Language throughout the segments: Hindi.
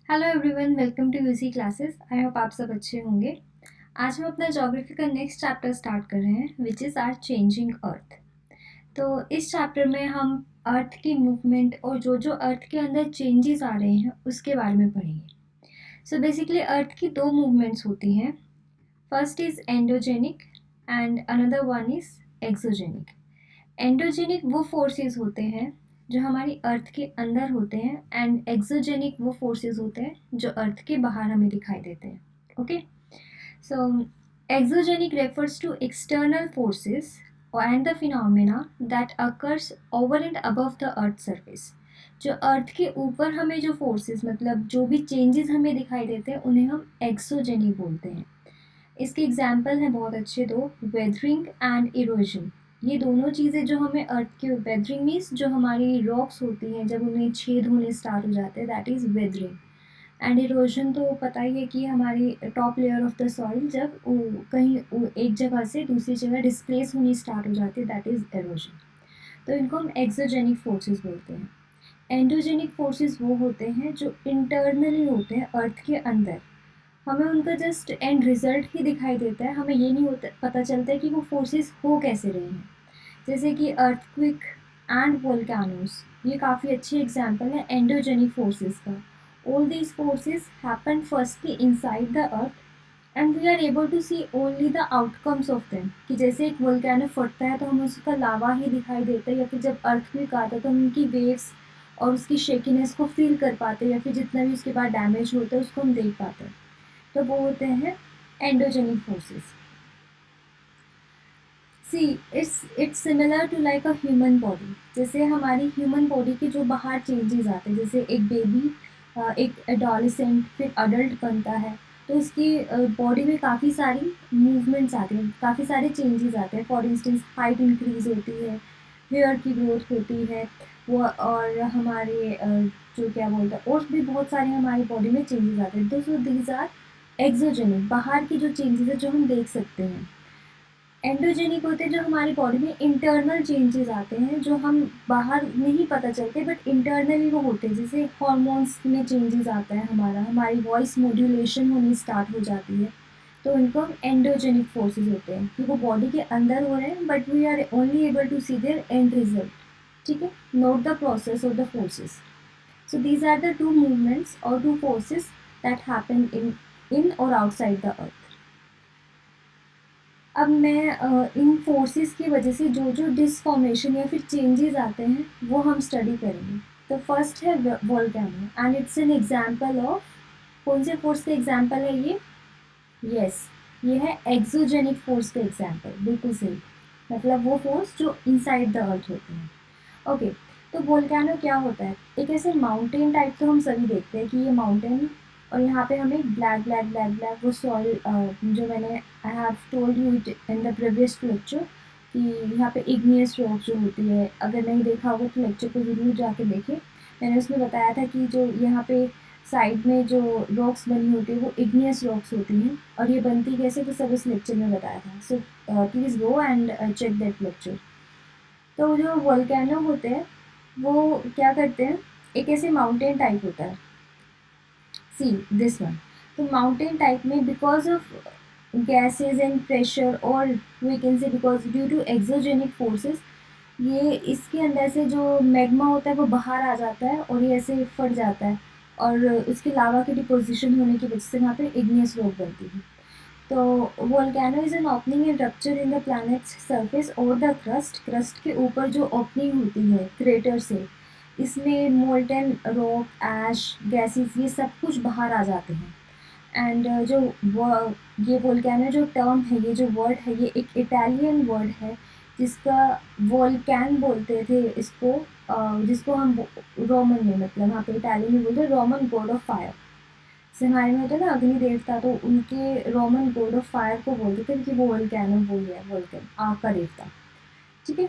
Hello everyone, welcome to UC classes. I hope आप सब अच्छे होंगे। आज हम अपना ज्योग्राफी का नेक्स्ट चैप्टर स्टार्ट कर रहे हैं which is are changing earth. तो इस चैप्टर में हम अर्थ की मूवमेंट और जो अर्थ के अंदर चेंजेस आ रहे हैं उसके बारे में पढ़ेंगे। सो बेसिकली अर्थ की दो मूवमेंट्स होती हैं। First is endogenic and another one is exogenic. Endogenic वो फोर्सेस होते हैं जो हमारी अर्थ के अंदर होते हैं एंड एक्सोजेनिक वो फोर्सेस होते हैं जो अर्थ के बाहर हमें दिखाई देते हैं। Okay, so exogenic refers to external forces and the phenomena that occurs over and above the earth surface. जो अर्थ के ऊपर हमें जो फोर्सेस मतलब जो भी चेंजेस हमें दिखाई देते हैं उन्हें हम एक्सोजेनिक बोलते हैं। इसके एग्जाम्पल हैं बहुत अच्छे दो, वेदरिंग एंड इरोजन। ये दोनों चीज़ें जो हमें अर्थ के वेदरिंग मीन्स जो हमारी रॉक्स होती हैं जब उन्हें छेद होने स्टार्ट हो जाते हैं that is weathering. And erosion तो पता ही है कि हमारी top layer of the soil जब एक जगह से दूसरी जगह डिस्प्लेस होनी स्टार्ट हो जाती है दैट इज़ इरोजन। तो इनको हम एक्सोजेनिक फोर्सेस बोलते हैं। एंडोजेनिक फोर्सेस वो होते हैं जो इंटरनली होते हैं अर्थ के अंदर। हमें उनका जस्ट एंड रिजल्ट ही दिखाई देता है, हमें ये नहीं होता पता चलता है कि वो फोर्सेस हो कैसे रहे हैं। जैसे कि अर्थक्विक एंड वोल्केनोस, ये काफ़ी अच्छी एग्जांपल है एंडोजेनिक फोर्सेस का। All these forces happen firstly inside the earth and we are able to see only the outcomes of them. कि जैसे एक वोल्केनो फटता है तो हमें उसका लावा ही दिखाई देता है, या फिर जब अर्थक्विक आता है तो हम उनकी वेव्स और उसकी शेकीनेस को फील कर पाते हैं, या फिर जितना भी उसके बाद डैमेज होता है उसको हम देख पाते हैं। तो वो होते हैं endogenic forces. See it's similar to like a human body. जैसे हमारी ह्यूमन बॉडी के जो बाहर चेंजेस आते हैं, जैसे एक बेबी एक एडोलेसेंट फिर अडल्ट बनता है तो उसकी बॉडी में काफ़ी सारी मूवमेंट्स आती हैं, काफ़ी सारे चेंजेस आते हैं। फॉर इंस्टेंस हाइट इंक्रीज होती है, हेयर की ग्रोथ होती है, वो और हमारे जो क्या बोलते हैं और भी बहुत सारे हमारी बॉडी में चेंजेस आते हैं। तो दीज आर एक्सोजेनिक, बाहर की जो चेंजेस है जो हम देख सकते हैं। एंडोजेनिक होते हैं जो हमारी बॉडी में इंटरनल चेंजेस आते हैं जो हम बाहर नहीं पता चलते बट इंटरनली वो होते हैं। जैसे हॉर्मोन्स में चेंजेस आता है, हमारी वॉइस मॉड्यूलेशन होनी स्टार्ट हो जाती है, तो इनको हम एंडोजेनिक फोर्सेस होते हैं कि वो बॉडी के अंदर हो रहे हैं but we are only able to see their end result. ठीक है, note the process of the forces. So these are the two movements or two forces that happen in or outside the earth. अब मैं इन फोर्सेस की वजह से जो डिसफॉर्मेशन या फिर चेंजेस आते हैं वो हम स्टडी करेंगे। तो फर्स्ट है volcano and it's an example of, कौन से फोर्स का एग्जांपल है ये? यस, ये है एक्सोजेनिक फोर्स का एग्जांपल। बिल्कुल सही, मतलब वो फोर्स जो इनसाइड द अर्थ होते हैं। ओके, तो वोल्केनो क्या होता है? एक ऐसे माउंटेन टाइप तो हम सभी देखते हैं कि ये माउंटेन और यहाँ पे हमें ब्लैक ब्लैक ब्लैक ब्लैक वो सॉइल, जो मैंने I have told you it in the previous lecture कि यहाँ पे इग्नियस रॉक जो होती है, अगर नहीं देखा होगा तो लेक्चर को ज़रूर जाके देखें। मैंने उसमें बताया था कि जो यहाँ पे साइड में जो रॉक्स बनी होती है वो इग्नियस रॉक्स होती हैं और ये बनती कैसे तो सब उस लेक्चर में बताया था। So please go and check that lecture. तो जो वोल्केनो होते हैं वो क्या करते हैं, एक ऐसे माउंटेन टाइप होता है, सी दिस वन। तो माउंटेन टाइप में because of gases and pressure और we can say because due to exogenic forces, ये इसके अंदर से जो मैग्मा होता है वो बाहर आ जाता है और ये ऐसे फट जाता है और उसके लावा के डिपोजिशन होने की वजह से वहाँ पे इग्नियस रॉक बनती है। तो volcano is an opening and rupture in the planets surface और द क्रस्ट के ऊपर जो ओपनिंग होती है क्रेटर से, इसमें मोल्टन रॉक, ऐश, गैसेस ये सब कुछ बाहर आ जाते हैं। एंड ये वोल्केनो जो टर्म है, ये जो वर्ड है, ये एक इटालियन वर्ड है जिसका वोल्कैन बोलते थे इसको, जिसको हम रोमन में, मतलब यहाँ पे इटालियन में बोलते हैं रोमन गॉड ऑफ फायर। जैसे हमारे में होता है ना अग्नि देवता, तो उनके रोमन गॉड ऑफ फायर को बोलते थे कि वो वोल्केनो वो है, वोल्कन आग का देवता। ठीक है,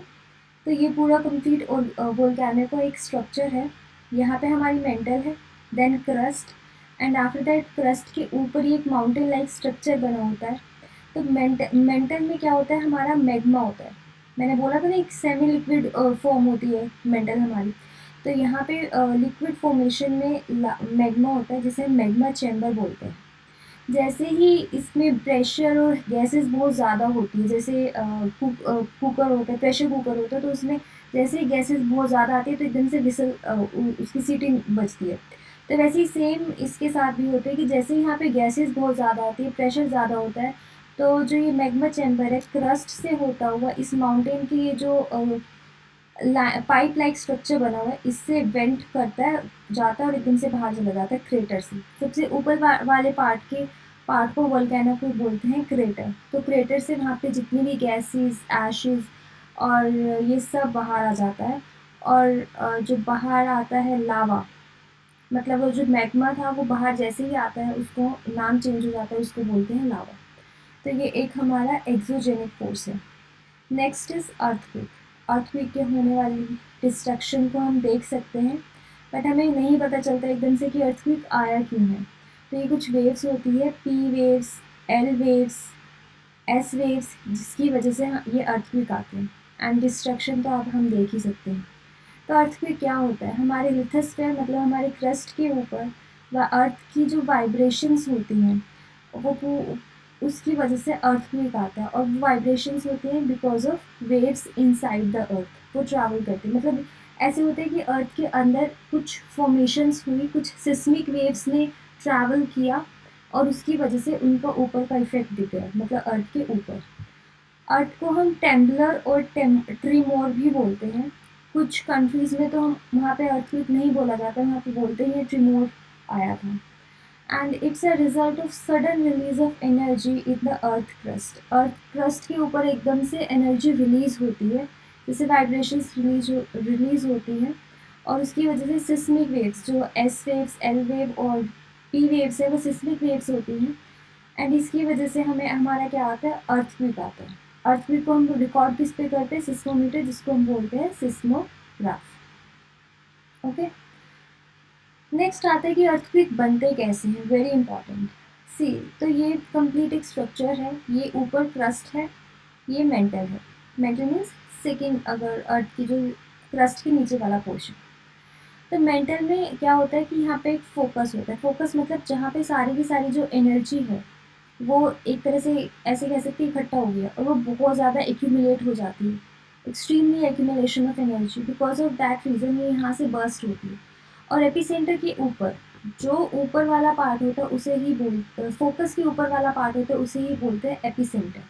तो ये पूरा कंप्लीट वोल्केनो का एक स्ट्रक्चर है। यहाँ पे हमारी मेंटल है, then crust, and after that crust के ऊपर ही एक माउंटेन लाइक स्ट्रक्चर बना होता है। तो मेंटल में क्या होता है, हमारा मैग्मा होता है। मैंने बोला था ना एक सेमी लिक्विड फॉर्म होती है मेंटल हमारी। तो यहाँ पे लिक्विड फॉर्मेशन में मैग्मा होता है, जिसे हम मैग्मा चैम्बर बोलते हैं। जैसे ही इसमें प्रेशर और गैसेस बहुत ज़्यादा होती है, जैसे कुकर होता है, प्रेशर कुकर होता है, तो उसमें जैसे ही गैसेस बहुत ज़्यादा आती है तो एकदम से विसल उसकी सीटी बजती है। तो वैसे ही सेम इसके साथ भी होता है कि जैसे ही यहाँ पे गैसेस बहुत ज़्यादा आती है, प्रेशर ज़्यादा होता है, तो जो ये मैग्मा चैम्बर है, क्रस्ट से होता हुआ इस माउंटेन की ये जो पाइप लाइक स्ट्रक्चर बना हुआ है, इससे वेंट करता है, जाता है और एकदम से बाहर चला जाता है क्रेटर से। सबसे ऊपर वाले पार्ट को वोल्केनो को बोलते हैं क्रेटर। तो क्रेटर से वहाँ पे जितनी भी गैसेस, एशेस और ये सब बाहर आ जाता है। और जो बाहर आता है लावा, मतलब वो जो मैग्मा था वो बाहर जैसे ही आता है उसको नाम चेंज हो जाता है, उसको बोलते हैं लावा। तो ये एक हमारा एक्सोजेनिक फोर्स है। Next is earthquake. अर्थक्वेक के होने वाली डिस्ट्रक्शन को हम देख सकते हैं, बट हमें नहीं पता चलता एकदम से कि अर्थक्वेक आया क्यों है। तो ये कुछ वेव्स होती है, P waves, L waves, S waves, जिसकी वजह से ये अर्थक्वेक आते हैं। एंड डिस्ट्रक्शन तो अब हम देख ही सकते हैं। तो अर्थक्वेक क्या होता है? हमारे लिथोस्फीयर मतलब हमारे क्रस्ट के ऊपर व अर्थ की जो वाइब्रेशंस होती हैं वो उसकी वजह से अर्थक्वेक आता है। और वो वाइब्रेशंस होती हैं because of waves inside the अर्थ, वो ट्रैवल करती है। मतलब ऐसे होते हैं कि अर्थ के अंदर कुछ फॉर्मेशंस हुई, कुछ सिस्मिक वेव्स ने ट्रैवल किया और उसकी वजह से उनका ऊपर का इफेक्ट दिख गया, मतलब अर्थ के ऊपर। अर्थ को हम टेम्बलर और ट्रीमोर भी बोलते हैं। कुछ कंट्रीज़ में तो हम वहाँ पे अर्थक्वेक नहीं बोला जाता, वहाँ पे बोलते हैं ट्रीमोर आया था। And it's a result of sudden release of energy in the earth crust. Earth crust के ऊपर एकदम से एनर्जी रिलीज होती है, जैसे वाइब्रेशंस रिलीज होती हैं, और उसकी वजह से सिस्मिक वेव्स, जो एस वेव्स, एल वेव और पी वेव्स है, वो सिस्मिक वेव्स होती हैं। एंड इसकी वजह से हमें हमारा क्या आता है? अर्थक्वेक आता है। अर्थक्वेक को हम रिकॉर्ड किस पे करते हैं? सिस्मोमीटर, जिसको हम बोलते हैं सिस्मोग्राफ। ओके, नेक्स्ट आता है कि अर्थक्वेक बनते कैसे हैं। Very important. सी, तो ये कंप्लीट एक स्ट्रक्चर है। ये ऊपर क्रस्ट है, ये मेंटल है। मेंटल मीन्स सेकेंड, अगर अर्थ की जो क्रस्ट के नीचे वाला पोर्शन। तो मेंटल में क्या होता है कि यहाँ पे एक फोकस होता है। फोकस मतलब जहाँ पे सारी की सारी जो एनर्जी है वो एक तरह से ऐसे कह सकते हैं इकट्ठा हो गया, और वो बहुत ज़्यादा एक्यूमुलेट हो जाती है, extremely accumulation of energy. Because of that reason ये यहाँ से बर्स्ट होती है। और एपिसेंटर के ऊपर जो ऊपर वाला पार्ट होता है उसे ही फोकस के ऊपर वाला पार्ट होता है उसे ही बोलते हैं एपिसेंटर,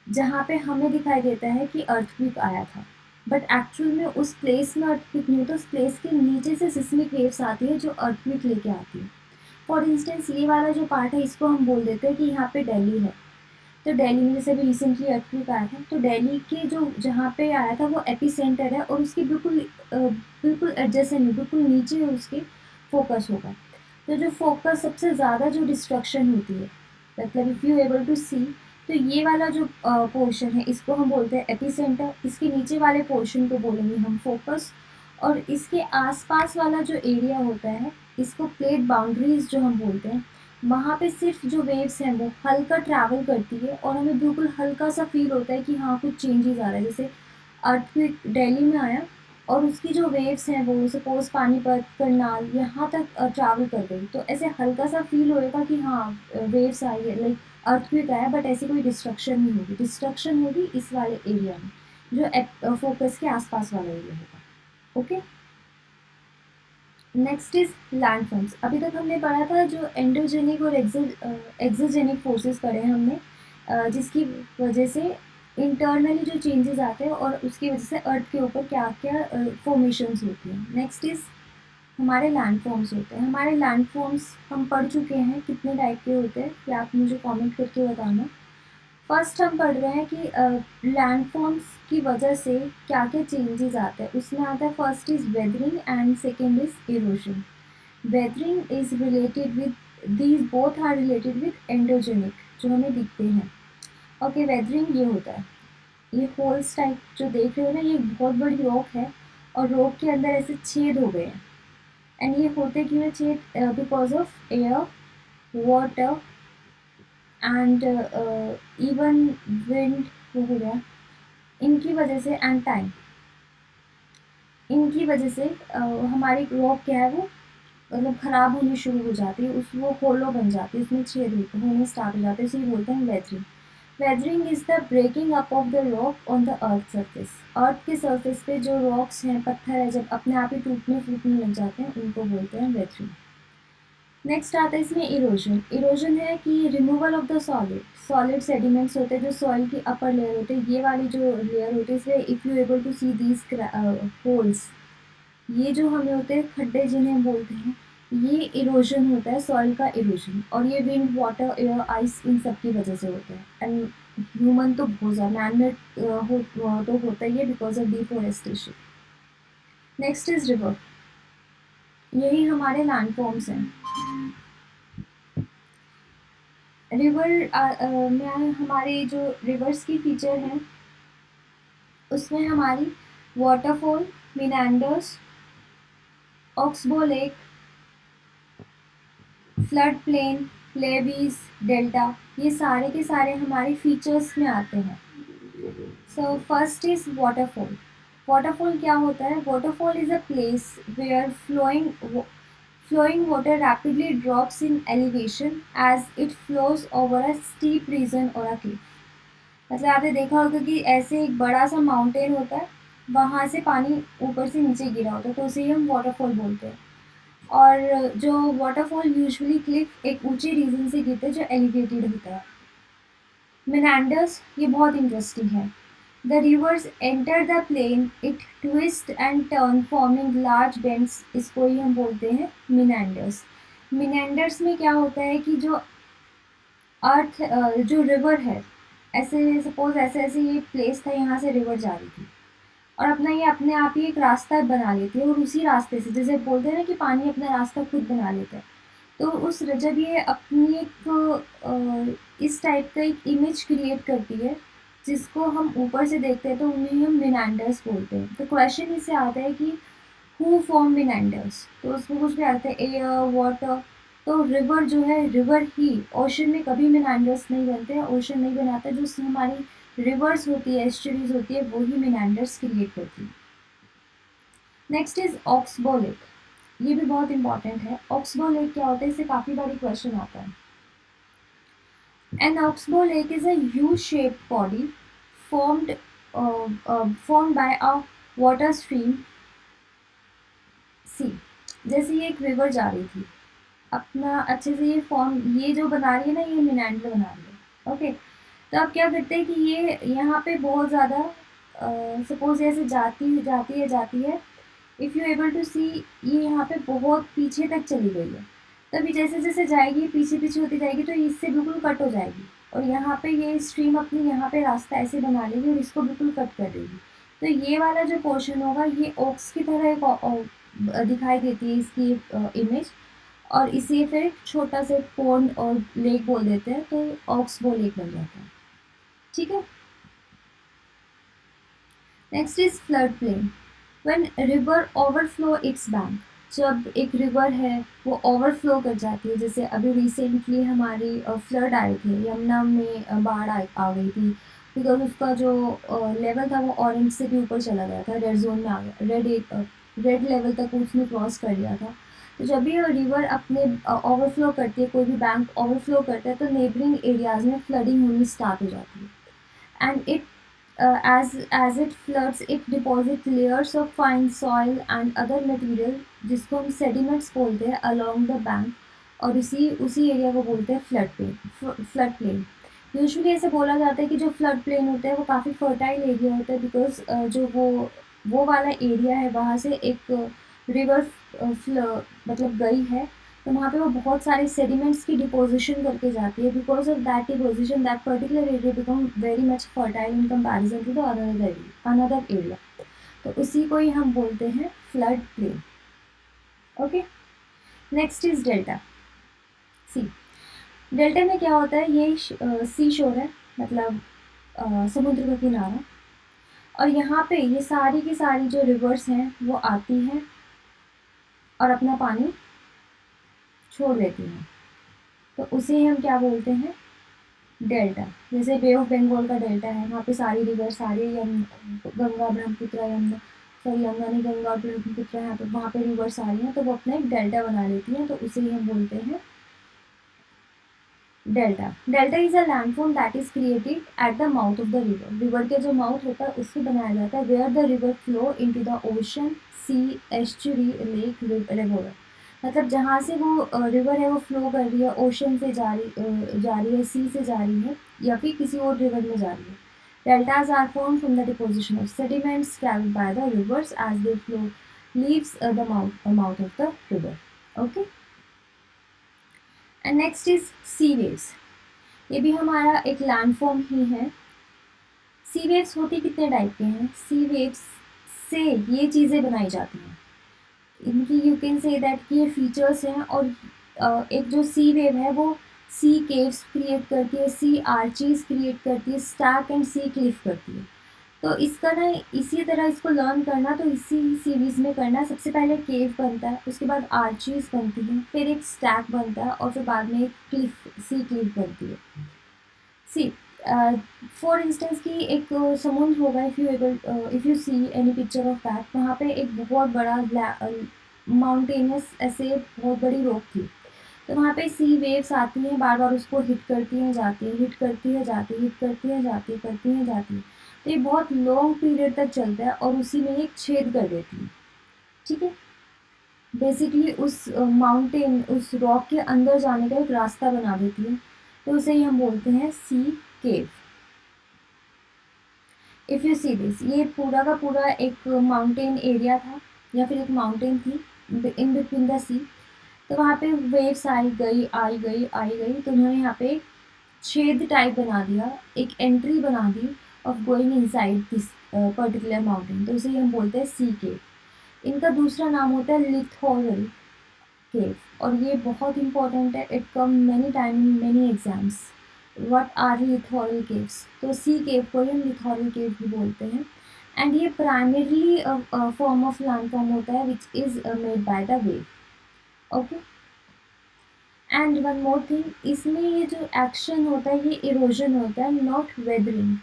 जहाँ पे हमें दिखाई देता है कि अर्थक्वेक आया था। बट एक्चुअल में उस प्लेस में अर्थक्वेक नहीं होता, उस प्लेस के नीचे से सिस्मिक वेव्स आती है जो अर्थक्वेक लेके आती है। फॉर इंस्टेंस ये वाला जो पार्ट है इसको हम बोल देते हैं कि यहाँ पे दिल्ली है। तो दिल्ली में जैसे अभी रिसेंटली अर्थक्वेक आया था, तो दिल्ली के जो जहाँ पे आया था वो एपिसेंटर है, और उसके बिल्कुल एडजेसेंट, बिल्कुल नीचे उसके फोकस होगा। तो जो फोकस सबसे ज़्यादा जो डिस्ट्रक्शन होती है, मतलब इफ़ यू एबल टू सी, तो ये वाला जो पोर्शन है इसको हम बोलते हैं एपिसेंटर, इसके नीचे वाले पोर्शन को बोलेंगे हम फोकस, और इसके आसपास वाला जो एरिया होता है इसको प्लेट बाउंड्रीज जो हम बोलते हैं। वहाँ पे सिर्फ जो वेव्स हैं वो हल्का ट्रैवल करती है, और हमें बिल्कुल हल्का सा फील होता है कि हाँ कुछ चेंजेस आ रहा है। जैसे अर्थक्वेक दिल्ली में आया और उसकी जो वेव्स हैं वो सपोज पानीपत, करनाल, यहाँ तक ट्रैवल कर गई, तो ऐसे हल्का सा फील होएगा कि हाँ वेव्स आई है, लाइक अर्थक्वेक आया, बट ऐसी कोई डिस्ट्रक्शन नहीं होगी। डिस्ट्रक्शन होगी इस वाले एरिया में, जो फोकस के आसपास वाला एरिया होगा। Okay, next is landforms. अभी तक हमने पढ़ा था जो एंडोजेनिक और एक्सोजेनिक फोर्सेस पढ़े हैं हमने, जिसकी वजह से इंटरनली जो चेंजेस आते हैं और उसकी वजह से अर्थ के ऊपर क्या क्या फॉर्मेशंस होती हैं। नेक्स्ट इज हमारे लैंडफॉर्म्स होते हैं। हमारे लैंडफॉर्म्स हम पढ़ चुके हैं, कितने टाइप के होते हैं या आप मुझे कमेंट करके बताना। फर्स्ट हम पढ़ रहे हैं कि लैंडफॉर्म्स की वजह से क्या क्या चेंजेस आते हैं। उसमें आता है first is weathering and second is erosion. Weathering is related with, these both are related with endogenic, जो हमें दिखते हैं। ओके, वेदरिंग ये होता है, ये होल्स टाइप जो देख रहे हो ना, ये बहुत बड़ी रॉक है और रॉक के अंदर ऐसे छेद हो गए हैं। एंड ये होते क्यों है छेद? Because of air, water and even wind, हो गया, इनकी वजह से, एंड टाइम। इनकी वजह से हमारी रॉक क्या है वो मतलब ख़राब होनी शुरू हो जाती है, उस वो होलो बन जाती है, उसमें छेद होने स्टार्ट हो जाते हैं, इसे बोलते हैं weathering. Weathering is the breaking up of the rock on the earth surface. Earth के सरफेस पे जो रॉक्स हैं, पत्थर है, जब अपने आप ही टूटने फूटने लग जाते हैं, उनको बोलते हैं वेदरिंग। नेक्स्ट आता है इसमें इरोजन। इरोजन है कि removal of the solid. Solid sediments होते हैं जो सॉइल की अपर लेयर होते हैं, ये वाली जो लेयर होती है इसमें if you able to see these holes, ये जो हमें होते हैं खड्डे जिन्हें बोलते हैं, ये इरोजन होता है, सॉइल का इरोजन। और ये wind water air ice in सब की वजह से होता है। एंड ह्यूमन तो बहुत ज़्यादा मैन मेड तो होता ही है because of deforestation. Next is river. यही हमारे लैंडफॉर्म्स हैं। रिवर में हमारे जो रिवर्स की फीचर हैं उसमें हमारी waterfall, meanders, oxbow lake, flood plain, levees, delta, ये सारे के सारे हमारे फीचर्स में आते हैं। So first is waterfall. Waterfall क्या होता है? Waterfall is a place where flowing water rapidly drops in elevation as it flows over a steep region or a cliff। मतलब आपने देखा होगा कि ऐसे एक बड़ा सा माउंटेन होता है, वहाँ से पानी ऊपर से नीचे गिरा होता है, तो उसे ही हम वाटरफॉल बोलते हैं। और जो वाटरफॉल यूजुअली क्लिफ एक ऊंचे रीजन से गिरते हैं जो एलिवेटेड होता है। मेनांडर्स, ये बहुत इंटरेस्टिंग है। The rivers enter the plain, it twist and turn forming large bends, इसको ही हम बोलते हैं मिनेंडर्स। मिनेंडर्स में क्या होता है कि जो अर्थ जो रिवर है, ऐसे सपोज ऐसे ऐसे ये प्लेस था, यहाँ से रिवर जा रही थी और अपना ये अपने आप ही एक रास्ता बना लेती है, और उसी रास्ते से, जैसे बोलते हैं ना कि पानी अपना रास्ता खुद बना लेता है, तो उस जब ये अपनी एक इस टाइप का एक इमेज क्रिएट करती है जिसको हम ऊपर से देखते हैं, तो उन्हें हम मिनेंडर्स बोलते हैं। तो क्वेश्चन इससे आता है कि हु फॉर्म मिनेंडर्स, तो उसमें कुछ भी आता है एयर, वाटर, तो रिवर जो है रिवर ही, ओशन में कभी मिनेंडर्स नहीं बनते हैं, ओशन नहीं बनाता, जो हमारी रिवर्स होती है, एस्चुरीज होती है, वो ही मिनेंडर्स क्रिएट करती है। Next is oxbow lake. ये भी बहुत इंपॉर्टेंट है। ऑक्सबो लेक क्या होता है, इससे काफ़ी बारी क्वेश्चन आता है। An oxbow lake is a U shaped body formed by a water stream। See, जैसे ये एक रिवर जा रही थी, अपना अच्छे से ये फॉर्म, ये जो बना रही है ना, ये मिनेंडर बना रही है। ओके, तो अब क्या करते हैं कि ये यहाँ पे बहुत ज़्यादा सपोज ऐसे जाती है, इफ़ यू एबल टू सी, ये यहाँ पे बहुत पीछे तक चली गई है, तभी जैसे जैसे जाएगी पीछे पीछे होती जाएगी तो इससे बिल्कुल कट हो जाएगी, और यहाँ पे ये स्ट्रीम अपनी यहाँ पे रास्ता ऐसे बना लेगी और इसको बिल्कुल कट कर देगी। तो ये वाला जो पोर्शन होगा ये ओक्स की तरह एक दिखाई देती है इसकी इमेज, और इसे फिर छोटा से पॉन्ड और लेक बोल देते हैं, तो ऑक्सबो लेक बन जाता है। ठीक है। Next is flood plain. When river overflow it's bank, जब एक रिवर है वो ओवरफ्लो कर जाती है, जैसे अभी रिसेंटली हमारी फ्लड आए थे, यमुना में बाढ़ आ गई थी, बिकॉज उसका जो लेवल था वो ऑरेंज से भी ऊपर चला गया था, रेड जोन में आ गया, रेड लेवल तक उसने क्रॉस कर लिया था। तो जब भी रिवर अपने ओवरफ्लो करती है, कोई भी बैंक ओवरफ्लो करता है, तो नेबरिंग एरियाज में फ्लडिंग होनी स्टार्ट हो जाती है। And it as it floods it deposit layers of fine soil and other material, जिसको हम sediments बोलते हैं, along the bank, और उसी एरिया को बोलते हैं फ्लड प्लेन। यूजुअली ऐसे बोला जाता है कि जो फ्लड प्लेन होता है वो काफ़ी फर्टाइल एरिया होता है, बिकॉज जो वो वाला एरिया है वहाँ से एक रिवर मतलब गई है, तो वहाँ पे वो बहुत सारे सेडिमेंट्स की डिपोजिशन करके जाती है, because of that deposition that particular area become very much fertile in comparison to the another area, तो उसी को ही हम बोलते हैं flood plain. Okay, next is delta. See, delta में क्या होता है, ये सी शोर है, मतलब समुद्र का किनारा, और यहाँ पे ये सारी की सारी जो रिवर्स हैं वो आती हैं और अपना पानी छोड़ देती हैं, तो उसे हम क्या बोलते हैं, डेल्टा। जैसे बे ऑफ बंगाल का डेल्टा है, वहाँ पे सारी रिवर, सारे गंगा, ब्रह्मपुत्र, यमुना, सॉरी यमुना नहीं, गंगा और ब्रह्मपुत्र यहाँ पे वहाँ पे रिवर्स आ रही हैं तो वो अपना एक डेल्टा बना लेती हैं, तो उसे ही हम बोलते हैं delta. Delta is a landform that is created at the mouth of the river. River के जो माउथ होता है उससे बनाया जाता है where the river flow into the ocean, sea, estuary, lake, river. मतलब जहाँ से वो रिवर है वो फ्लो कर रही है, ओशन से जा रही है, सी से जा रही है, या फिर किसी और रिवर में जा रही है. Deltas are formed from the deposition of sediments carried by the rivers as they flow leaves the mouth of the river. Okay. And next is sea waves. ये भी हमारा एक लैंडफॉर्म ही है. सी वेव्स होती कितने टाइप के हैं? सी वेव्स से ये चीज़ें बनाई जाती हैं. इनकी यू कैन से दैट कि ये फीचर्स हैं. और एक जो सी वेव है वो सी केव्स क्रिएट करती है, सी आर्चीज क्रिएट करती है, स्टैक एंड सी क्लिफ करती है. तो इसका ना इसी तरह इसको लर्न करना तो इसी सीरीज़ में करना. सबसे पहले केव बनता है, उसके बाद आर्चीज बनती है, फिर एक स्टैक बनता है और फिर बाद में एक क्लिफ, सी क्लिफ बनती है. सी फॉर इंस्टेंस की एक समुद्र होगा, if you see any picture of that, वहाँ पे एक बहुत बड़ा माउंटेनियस ऐसे बहुत बड़ी रॉक थी. तो वहाँ पे सी वेव्स आती हैं, बार बार उसको हिट करती हैं जाती है, हिट करती है जाती है, हिट करती है जाती है, करती है जाती है. तो ये बहुत लॉन्ग पीरियड तक चलता है और उसी में एक छेद कर देती है. ठीक है. बेसिकली उस माउंटेन, उस रॉक के अंदर जाने का एक रास्ता बना देती है. तो उसे ही हम बोलते हैं सी केव. इफ़ यू सी दिस, ये पूरा का पूरा एक माउंटेन एरिया था या फिर एक माउंटेन थी इन बिटवीन द सी. तो वहाँ पे वेव्स आई गई आई गई आई गई, तो उन्होंने यहाँ पे छेद टाइप बना दिया, एक एंट्री बना दी of going inside this particular mountain. तो इसे हम बोलते हैं सी केव. इनका दूसरा नाम होता है लिथोरल केव, और ये बहुत इंपॉर्टेंट है. It come many time in many exams. What are littoral caves? तो सी केव को हम लिथोरल केव भी बोलते हैं. एंड ये प्राइमरली फॉर्म ऑफ लैंडफॉर्म होता है which is made by the wave. Okay. And one more thing, इसमें ये जो एक्शन होता है ये इरोजन होता है, नॉट वेदरिंग.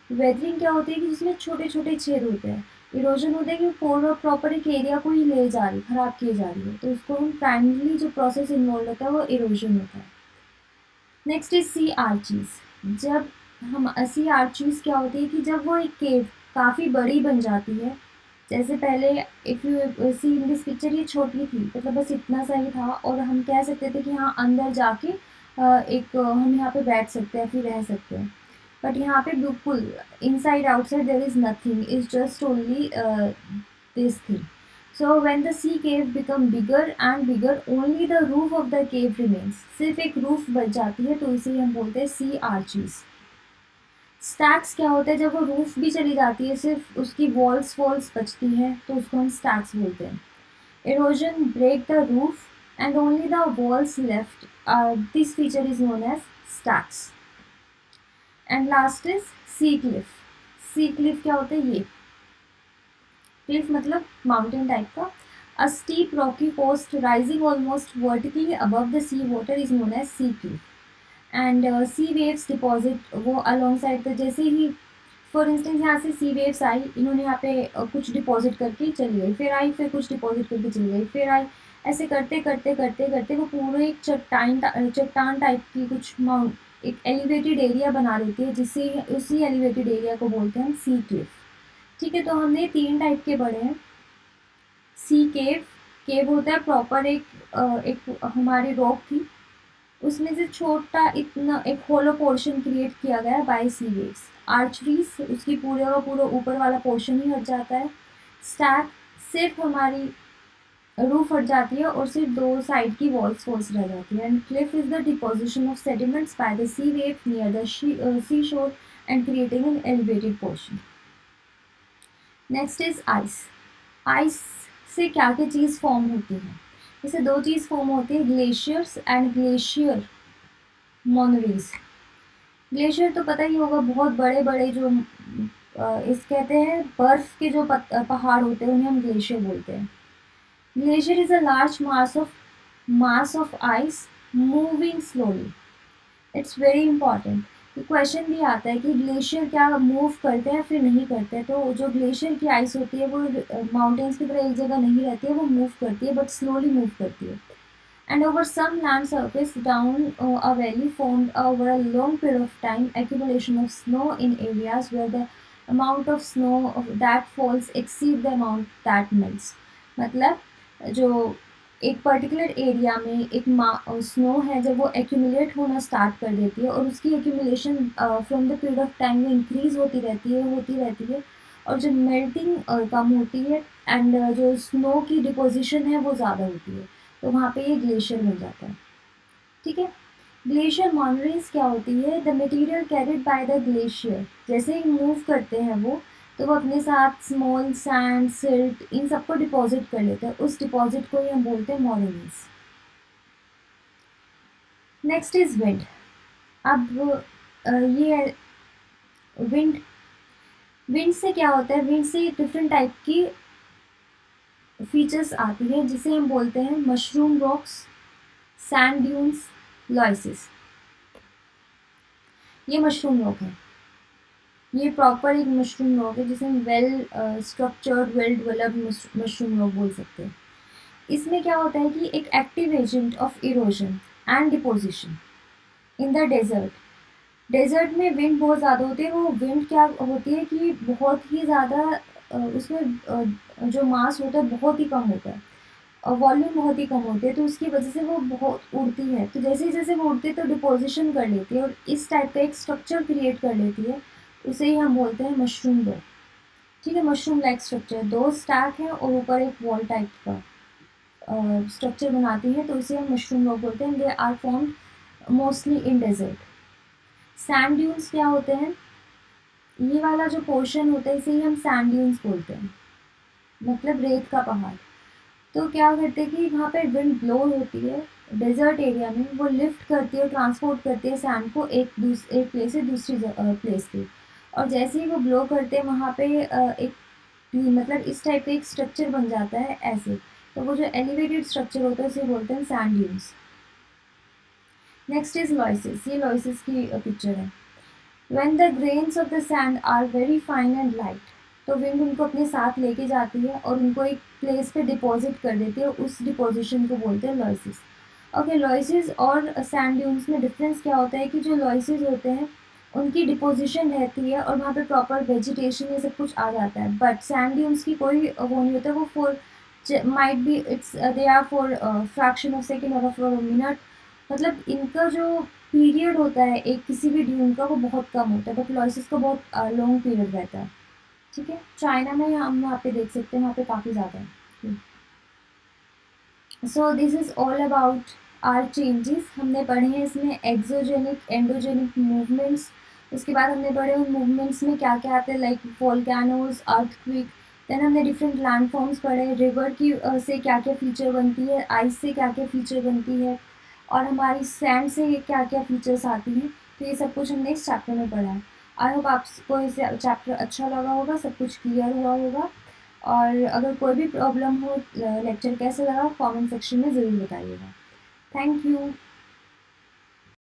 वेदरिंग क्या होती है कि जिसमें छोटे छोटे छेद होते हैं. इरोजन होता है कि पूरा प्रॉपर एक एरिया को ही ले जा रही, खराब किए जा रही है. तो उसको हम प्राइमरली जो प्रोसेस इन्वॉल्व होता है वो इरोजन होता है. Next is sea arches. जब हम सी आर्चीज क्या होती है कि जब वो एक केव काफ़ी बड़ी बन जाती है. जैसे पहले if you see in this picture ये छोटी थी, मतलब बस इतना सा ही था और हम कह सकते थे कि हाँ अंदर जाके हम यहाँ पे बैठ सकते हैं, फिर रह सकते हैं. बट यहाँ पे बिल्कुल inside outside there is nothing, is just only this thing. So when the sea cave become bigger and bigger, only the roof of the cave remains. सिर्फ एक रूफ बच जाती है, तो इसे हम बोलते हैं sea arches. स्टैक्स क्या होता है? जब वो रूफ भी चली जाती है, सिर्फ उसकी वॉल्स बचती हैं, तो उसको हम स्टैक्स बोलते हैं. Erosion break the roof and only the walls left. This feature is known as stacks. And last is sea cliff. Sea cliff क्या होता है? ये क्लिफ मतलब माउंटेन टाइप का. A steep rocky coast rising almost vertically above the sea water is known as sea cliff. And sea waves deposit वो अलॉन्ग साइड पे. जैसे ही फॉर इंस्टेंस यहाँ से सी वेव्स आई, इन्होंने यहाँ पे कुछ डिपॉजिट करके चली गई, फिर आई, फिर कुछ डिपॉजिट करके चली गई, फिर आई. ऐसे करते करते करते करते वो पूरे एक चट्टान टाइप की कुछ एक एलिवेटेड एरिया बना देती है, जिससे उसी एलिवेटेड एरिया को बोलते हैं सी क्लिफ. ठीक है. तो हमने 3 टाइप के पढ़े हैं. सी केव. केव होता है प्रॉपर एक हमारी रॉक थी, उसमें से छोटा इतना एक होलो पोर्शन क्रिएट किया गया बाय सी वेव्स. आर्चरीज, उसकी पूरे का पूरा ऊपर वाला पोर्शन ही हट जाता है. स्टैक, सिर्फ हमारी रूफ हट जाती है और सिर्फ 2 साइड की वॉल्स रह जाती है. And cliff is the deposition of sediments by the sea wave near the sea shore and creating an elevated portion. Next is ice. Ice से क्या क्या चीज़ फॉर्म होती है? जैसे 2 चीज़ फॉर्म होती है, ग्लेशियर्स एंड ग्लेशियर मोनोरेज. ग्लेशियर तो पता ही होगा, बहुत बड़े बड़े जो इस कहते हैं बर्फ के जो पहाड़ होते हैं उन्हें हम ग्लेशियर बोलते हैं. Glacier is a large mass of ice moving slowly. It's very important. Question भी आता है कि ग्लेशियर क्या मूव करते हैं फिर नहीं करते हैं। तो जो ग्लेशियर की आइस होती है वो माउंटेन्स की तरह एक जगह नहीं रहती है, वो मूव करती है बट स्लोली मूव करती है। And over some land surface down a valley formed over a long period of time, accumulation of snow in areas where the amount of snow that falls exceed the amount that melts। मतलब जो एक पर्टिकुलर एरिया में एक स्नो है, जब वो एक्यूमुलेट होना स्टार्ट कर देती है और उसकी accumulation from the period of time में इंक्रीज होती रहती है और जब मेल्टिंग कम होती है एंड जो स्नो की डिपोजिशन है वो ज़्यादा होती है, तो वहाँ पे ये ग्लेशियर बन जाता है। ठीक है। ग्लेशियर मॉनरेज क्या होती है? The material carried by the glacier, जैसे ही मूव करते हैं वो, तो वो अपने साथ स्मॉल सैंड, सिल्ट, इन सबको डिपॉजिट कर लेते हैं। उस डिपॉजिट को ही हम बोलते हैं मॉनरेज। Next is wind. अब ये विंड से क्या होता है? विंड से डिफरेंट टाइप की फीचर्स आती है जिसे हम बोलते हैं मशरूम रॉक्स, सैंड ड्यून्स, लॉइसेस। ये मशरूम रॉक है, ये प्रॉपर एक मशरूम रॉक है जिसे हम well structured, well developed mushroom rock बोल सकते हैं। इसमें क्या होता है कि एक active agent of erosion and deposition in the desert में विंड बहुत ज़्यादा होती है। वो विंड क्या होती है कि बहुत ही ज़्यादा उसमें जो मास होता है बहुत ही कम होता है और वॉल्यूम बहुत ही कम होती है, तो उसकी वजह से वो बहुत उड़ती है। तो जैसे जैसे वो उड़ती है तो डिपोजिशन कर लेती है और इस टाइप का एक स्ट्रक्चर क्रिएट कर लेती है, उसे ही हम बोलते हैं मशरूम रॉक। ठीक है, मशरूम लाइक स्ट्रक्चर, दो स्टैक है और ऊपर एक वॉल टाइप का स्ट्रक्चर बनाती है, तो उसे हम मशरूम रॉक बोलते हैं। They are formed mostly in desert. Sand dunes क्या होते हैं? ये वाला जो पोर्शन होता है इसे ही हम सैंड ड्यून्स बोलते हैं, मतलब रेत का पहाड़। तो क्या करते हैं कि वहाँ पे विंड ब्लो होती है डेजर्ट एरिया में, वो लिफ्ट करती है, ट्रांसपोर्ट करती है सैंड को एक प्लेस से दूसरी प्लेस पे, और जैसे ही वो ब्लो करते हैं वहाँ पे एक मतलब इस टाइप का एक स्ट्रक्चर बन जाता है ऐसे। तो वो जो एलिवेटेड स्ट्रक्चर होता है उसे बोलते हैं sand dunes. Next is loesses. ये लॉइसेस की पिक्चर है। When the grains of the sand are very fine and light, तो विंड उनको अपने साथ लेके जाती है और उनको एक प्लेस पे डिपॉजिट कर देती है, उस डिपोजिशन को बोलते हैं लॉइसेस। ओके, लॉइसेस और सैंड ड्यून्स में डिफरेंस क्या होता है कि जो लॉइसेस होते हैं उनकी डिपोजिशन रहती है और वहाँ पे प्रॉपर वेजिटेशन ये सब कुछ आ जाता है, बट सैंड ड्यून्स की कोई वो नहीं होता। वो for might be it's they are for fraction of second और फॉर मिनट, मतलब इनका जो पीरियड होता है एक किसी भी ड्यून का वो बहुत कम होता है, बट लॉइसेस का बहुत लॉन्ग पीरियड रहता है। ठीक है, चाइना में हम वहाँ पे देख सकते हैं, वहाँ पे काफ़ी ज़्यादा है। So this is all about our changes. हमने पढ़े हैं इसमें एक्सोजेनिक, एंडोजेनिक मूवमेंट्स। उसके बाद हमने पढ़े उन मूवमेंट्स में क्या क्या आते हैं, लाइक वोल्केनोज, अर्थक्वेक। देन हमने डिफरेंट लैंड फॉर्म्स पढ़े, रिवर की से क्या क्या फीचर बनती है, आइस से क्या क्या फीचर बनती है, और हमारी सैंड से क्या क्या फीचर्स आती हैं। तो ये सब कुछ हमने इस चैप्टर में पढ़ा है। आई होप आपको इस चैप्टर अच्छा लगा होगा, सब कुछ क्लियर हुआ होगा। और अगर कोई भी प्रॉब्लम हो, लेक्चर कैसे लगा, कमेंट सेक्शन में ज़रूर बताइएगा। Thank you.